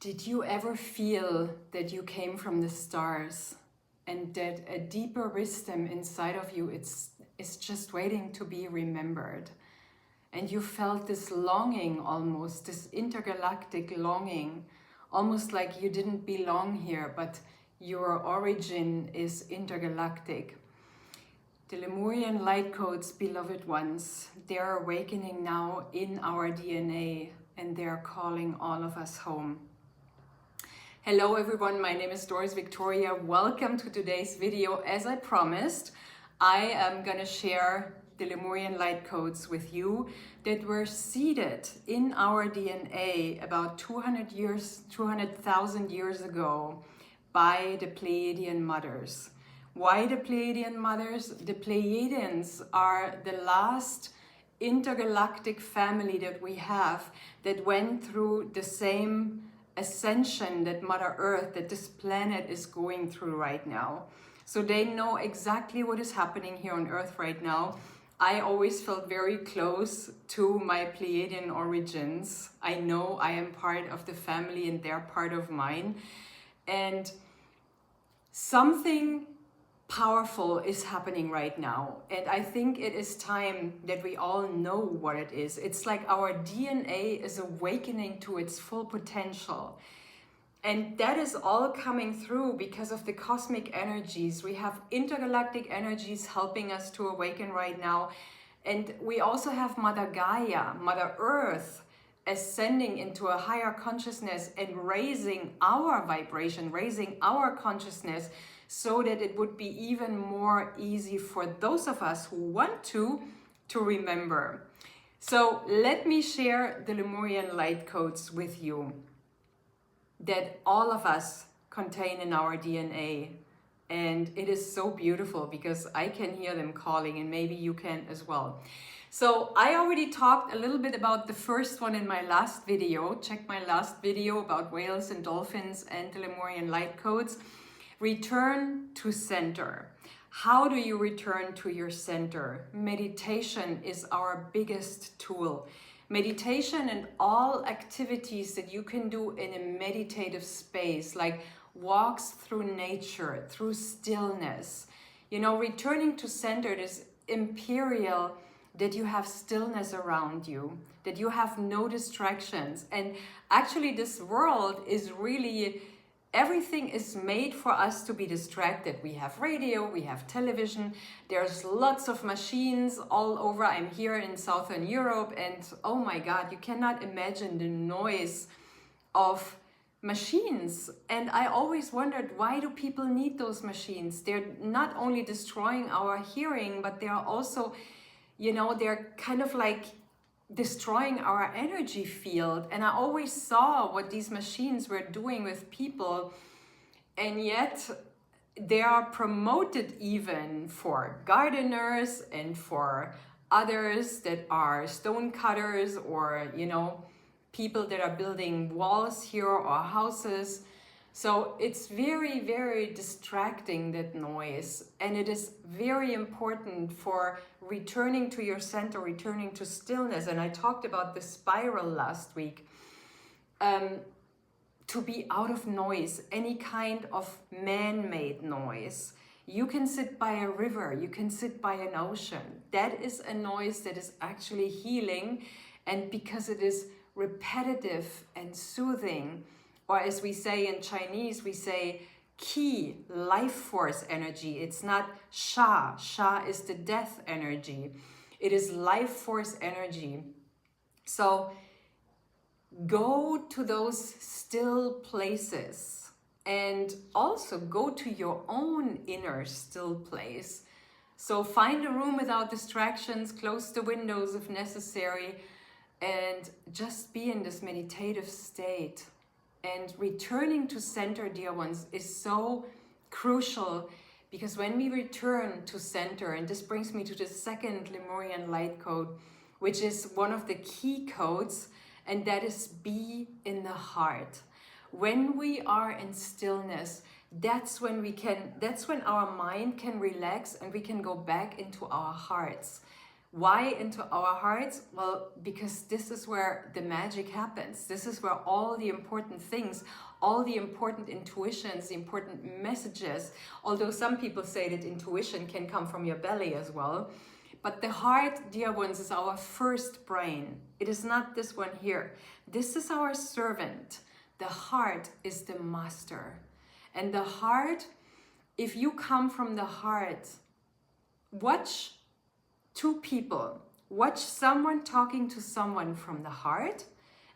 Did you ever feel that you came from the stars and that a deeper wisdom inside of you is just waiting to be remembered? And you felt this longing almost, this intergalactic longing, almost like you didn't belong here, but your origin is intergalactic. The Lemurian Light Codes, beloved ones, they're awakening now in our DNA and they're calling all of us home. Hello everyone, my name is Doris Victoria. Welcome to today's video. As I promised, I am gonna share the Lemurian Light Codes with you that were seeded in our DNA about 200,000 years ago by the Pleiadian Mothers. Why the Pleiadian Mothers? The Pleiadians are the last intergalactic family that we have that went through the same ascension that Mother Earth, that this planet is going through right now. So they know exactly what is happening here on Earth right now. I always felt very close to my Pleiadian origins. I know I am part of the family and they're part of mine. And something powerful is happening right now, and I think it is time that we all know what it is. It's like our DNA is awakening to its full potential, and that is all coming through because of the cosmic energies. We have intergalactic energies helping us to awaken right now, and we also have Mother Gaia, Mother Earth, ascending into a higher consciousness and raising our vibration, raising our consciousness, so that it would be even more easy for those of us who want to remember. So let me share the Lemurian Light Codes with you that all of us contain in our DNA. And it is so beautiful because I can hear them calling, and maybe you can as well. So I already talked a little bit about the first one in my last video. Check my last video about whales and dolphins and the Lemurian Light Codes. Return to center. How do you return to your center? Meditation is our biggest tool. Meditation and all activities that you can do in a meditative space, like walks through nature, through stillness. You know, returning to center is imperial, that you have stillness around you, that you have no distractions. And actually this world is really, everything is made for us to be distracted. We have radio, we have television, there's lots of machines all over. I'm here in Southern Europe, and oh my God, you cannot imagine the noise of machines. And I always wondered, why do people need those machines? They're not only destroying our hearing, but they are also, you know, they're kind of like destroying our energy field. And I always saw what these machines were doing with people, and yet they are promoted even for gardeners and for others that are stone cutters, or, you know, people that are building walls here or houses. So it's very, very distracting, that noise. And it is very important for returning to your center, returning to stillness. And I talked about the spiral last week. To be out of noise, any kind of man-made noise. You can sit by a river, you can sit by an ocean. That is a noise that is actually healing. And because it is repetitive and soothing, or as we say in Chinese, we say qi, life force energy. It's not sha. Sha is the death energy. It is life force energy. So go to those still places, and also go to your own inner still place. So find a room without distractions, close the windows if necessary, and just be in this meditative state. And returning to center, dear ones, is so crucial, because when we return to center, and this brings me to the second Lemurian Light Code, which is one of the key codes, and that is be in the heart. When we are in stillness, that's when our mind can relax and we can go back into our hearts. Why into our hearts? Well, because this is where the magic happens. This is where all the important things, all the important intuitions, the important messages, although some people say that intuition can come from your belly as well. But the heart, dear ones, is our first brain. It is not this one here. This is our servant. The heart is the master. And the heart, if you come from the heart, watch two people. Watch someone talking to someone from the heart,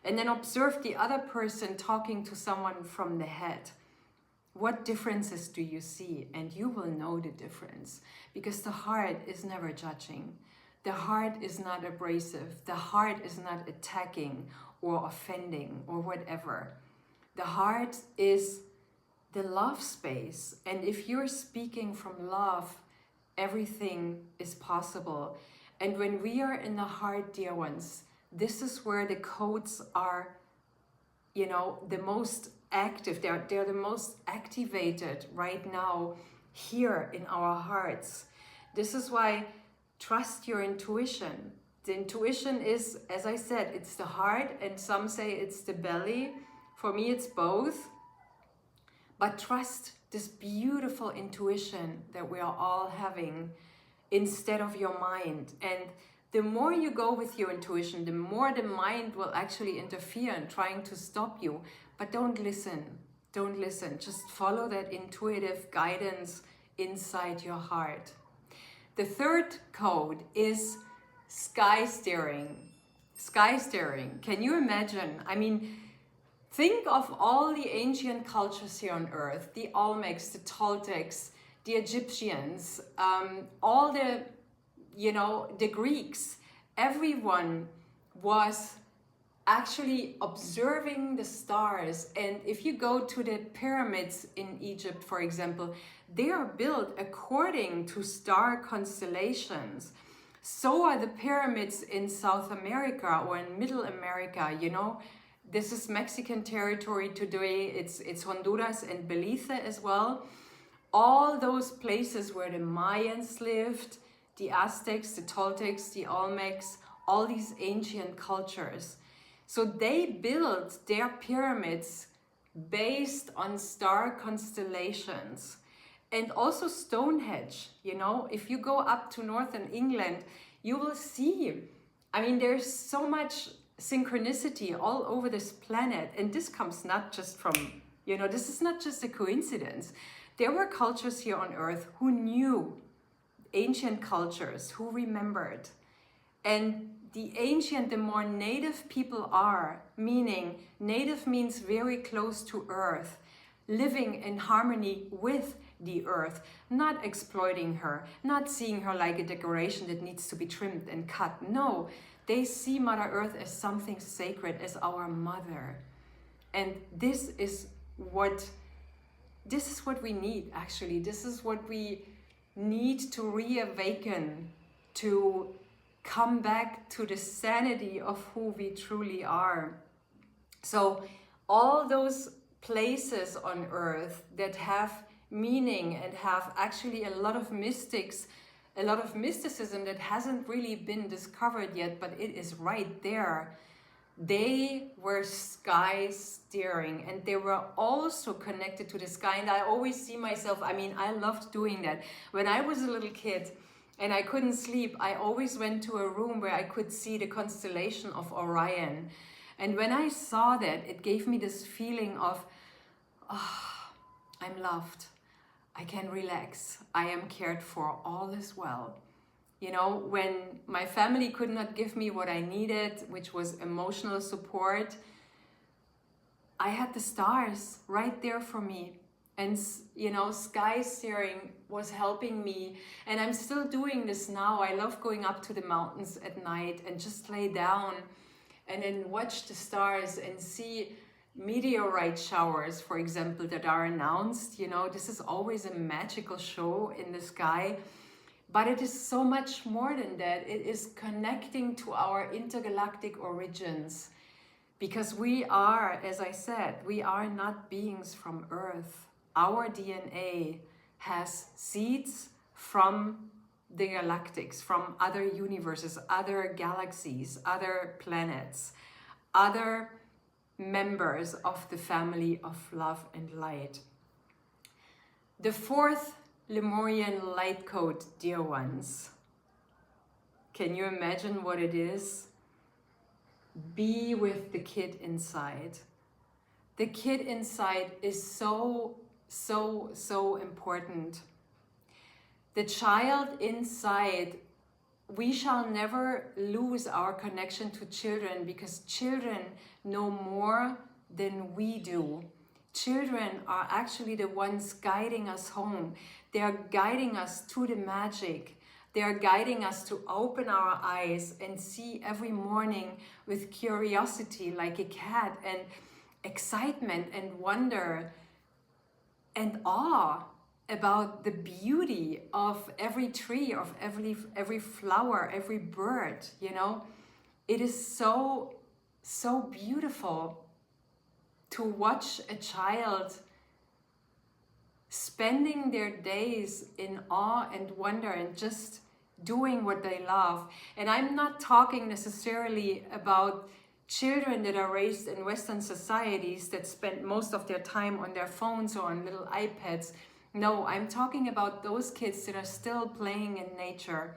and then observe the other person talking to someone from the head. What differences do you see? And you will know the difference, because the heart is never judging. The heart is not abrasive. The heart is not attacking or offending or whatever. The heart is the love space. And if you're speaking from love, everything is possible. And when we are in the heart, dear ones, this is where the codes are, you know, the most active. They're the most activated right now here in our hearts. This is why trust your intuition. The intuition is, as I said, it's the heart, and some say it's the belly. For me, it's both. But trust this beautiful intuition that we are all having instead of your mind. And the more you go with your intuition, the more the mind will actually interfere in trying to stop you. But don't listen. Don't listen. Just follow that intuitive guidance inside your heart. The third code is sky staring. Sky staring. Can you imagine? I mean, think of all the ancient cultures here on Earth, the Olmecs, the Toltecs, the Egyptians, all the, the Greeks. Everyone was actually observing the stars. And if you go to the pyramids in Egypt, for example, they are built according to star constellations. So are the pyramids in South America or in Middle America, This is Mexican territory today. It's Honduras and Belize as well. All those places where the Mayans lived, the Aztecs, the Toltecs, the Olmecs, all these ancient cultures. So they built their pyramids based on star constellations. And also Stonehenge, if you go up to northern England, you will see, there's so much synchronicity all over this planet. And this comes not just from, this is not just a coincidence. There were cultures here on Earth who knew, ancient cultures who remembered. And the more native people are, meaning native means very close to Earth, living in harmony with the Earth, not exploiting her, not seeing her like a decoration that needs to be trimmed and cut. No, they see Mother Earth as something sacred, as our mother. And this is what we need, actually. This is what we need to reawaken, to come back to the sanity of who we truly are. So all those places on Earth that have meaning and have actually a lot of mysticism that hasn't really been discovered yet, but it is right there. They were sky staring, and they were also connected to the sky. And I always see myself, I loved doing that. When I was a little kid and I couldn't sleep, I always went to a room where I could see the constellation of Orion. And when I saw that, it gave me this feeling of, I'm loved. I can relax. I am cared for. All is well. When my family could not give me what I needed, which was emotional support, I had the stars right there for me. And, sky staring was helping me. And I'm still doing this now. I love going up to the mountains at night and just lay down and then watch the stars and see meteorite showers, for example, that are announced. This is always a magical show in the sky. But it is so much more than that. It is connecting to our intergalactic origins. Because we are, as I said, we are not beings from Earth. Our DNA has seeds from the galactics, from other universes, other galaxies, other planets, other members of the family of love and light. The fourth Lemurian Light Code, dear ones. Can you imagine what it is? Be with the kid inside. The kid inside is so, so, so important. The child inside, we shall never lose our connection to children, because children know more than we do. Children are actually the ones guiding us home. They are guiding us to the magic. They are guiding us to open our eyes and see every morning with curiosity like a cat, and excitement and wonder and awe about the beauty of every tree, of every flower, every bird, you know. It is so, so beautiful to watch a child spending their days in awe and wonder and just doing what they love. And I'm not talking necessarily about children that are raised in Western societies that spend most of their time on their phones or on little iPads. No, I'm talking about those kids that are still playing in nature,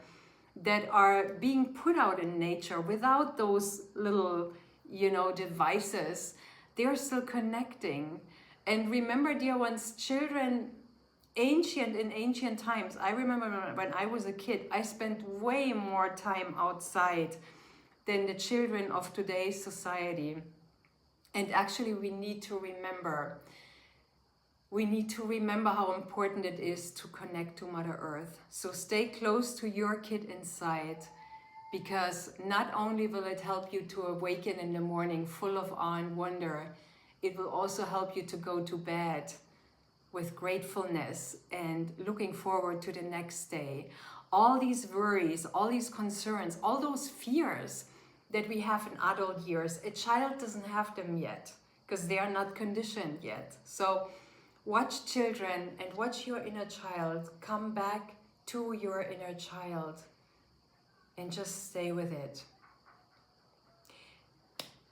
that are being put out in nature without those little, you know, devices. They're still connecting. And remember, dear ones, children, in ancient times, I remember when I was a kid, I spent way more time outside than the children of today's society. And actually, we need to remember how important it is to connect to Mother Earth. So stay close to your kid inside, because not only will it help you to awaken in the morning full of awe and wonder, it will also help you to go to bed with gratefulness and looking forward to the next day. All these worries, all these concerns, all those fears that we have in adult years, a child doesn't have them yet, because they are not conditioned yet. So watch children and watch your inner child. Come back to your inner child and just stay with it.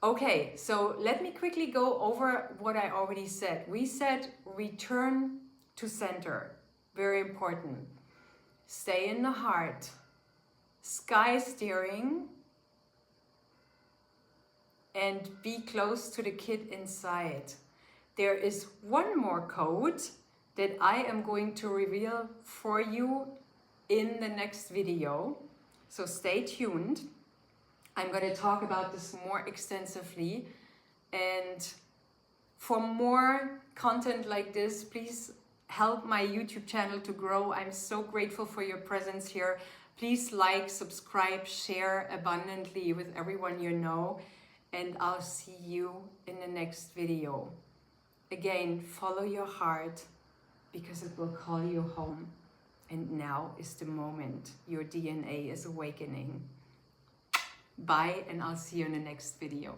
Okay, so let me quickly go over what I already said. We said return to center, very important. Stay in the heart. Sky steering. And be close to the kid inside. There is one more code that I am going to reveal for you in the next video. So stay tuned. I'm going to talk about this more extensively. And for more content like this, please help my YouTube channel to grow. I'm so grateful for your presence here. Please like, subscribe, share abundantly with everyone you know. And I'll see you in the next video. Again, follow your heart, because it will call you home. And now is the moment. Your DNA is awakening. Bye, and I'll see you in the next video.